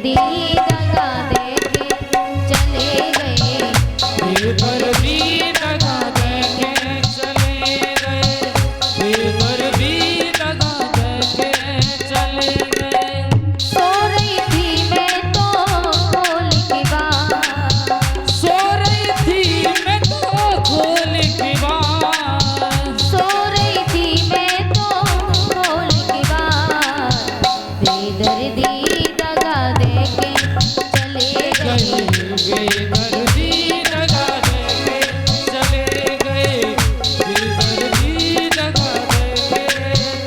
बेदर्दी दगा देके चले गए, बेदर्दी दगा देके चले गए, बेदर्दी दगा देके चले गए। सो रही थी मैं तो खोल के बात, सो रही थी मैं तो खोल के बात, सो रही थी मैं तो खोल के बात, बेदर्दी दगा देके चले गए, बेदर्दी दगा देके चले गए, बेदर्दी दगा देके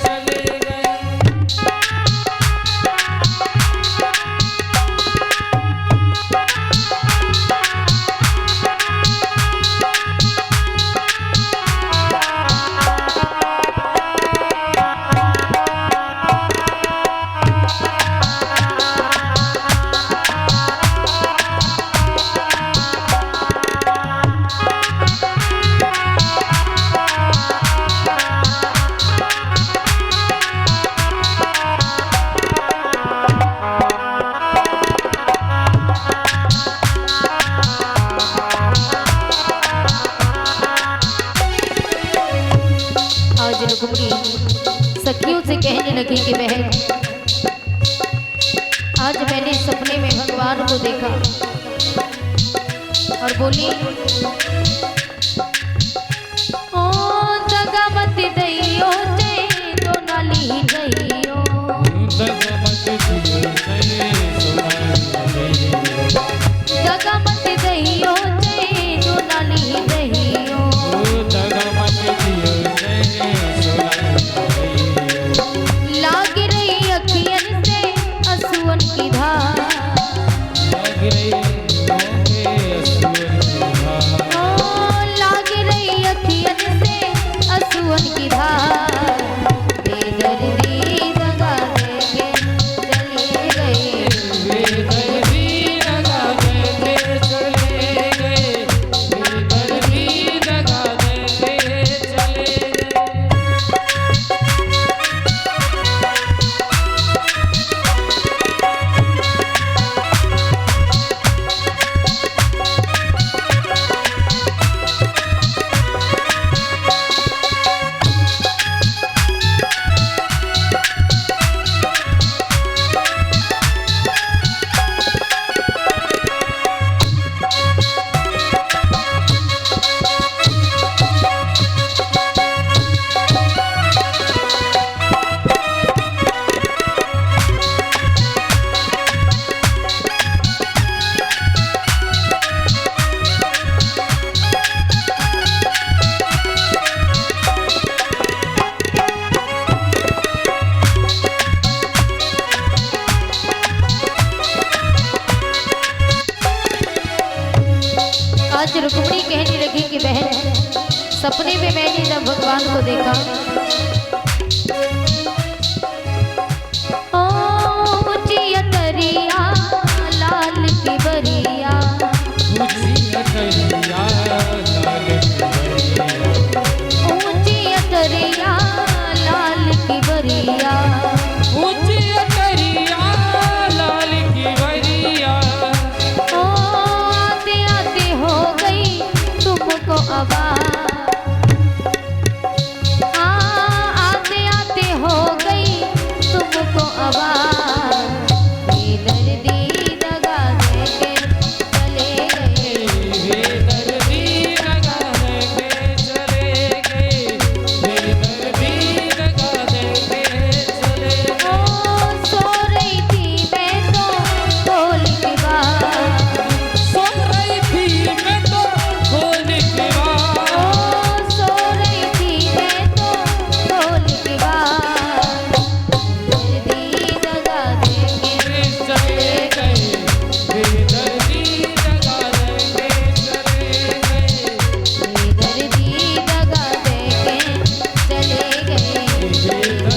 चले गए। आज रुक्मिणी सखियों से कहने लगी कि बहन, आज मैंने सपने में भगवान को देखा और बोली, ओ दगा मत दइयो जे तो नाली दइयो, दगा मत दियो से दगा मत दइयो जे तो नाली दइयो, दगा मत दियो से लाग रही अखियन से असुअन की धार, लग रही मोहे असुर की धार, ओ लाग रही अखियन से असुअन की धार, बेदर्दी दगा देके चले गए, बेदर्दी दगा देके चले गए, बेदर्दी दगा देके चले गए। आज रुक्मिणी कहने लगी कि बहन, सपने में मैंने जब भगवान को देखा, ओ ऊंची अतरिया लाल की बरिया, ऊंची अतरिया लाल की बरिया, ऊंची अतरिया लाल की बरिया, ऊंची अतरिया लाल की बरिया, ओ आते आते हो गई तुमको आवाज़, आते आते हो गई तुमको आवाज़, बेदर्दी दगा देके चले गए, बेदर्दी दगा देके चले गए, बेदर्दी दगा देके चले गए। ओ सो रही थी मैं तो खोल के बात, सो रही थी मैं तो खोल के ओ बात, सो रही थी मैं तो खोल के बात, बेदर्दी दगा देके चले गए, बेदर्दी दगा देके चले गए, बेदर्दी दगा देके चले गए, बेदर्दी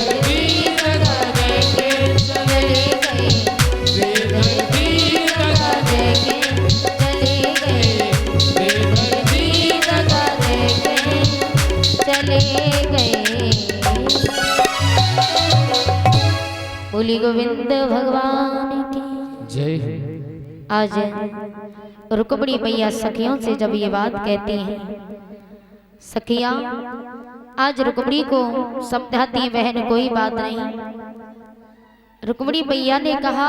दगा देके चले चले गए, बेदर्दी दगा देके चले गए, बेदर्दी दगा देके चले गए। बोली गोविंद भगवान की जय। आज रुक्मिणी मैया सखियों से जब ये बात कहती हैं, सखियां आज रुक्मिणी को समझाती हैं, बहन कोई बात नहीं। रुक्मिणी मैया ने कहा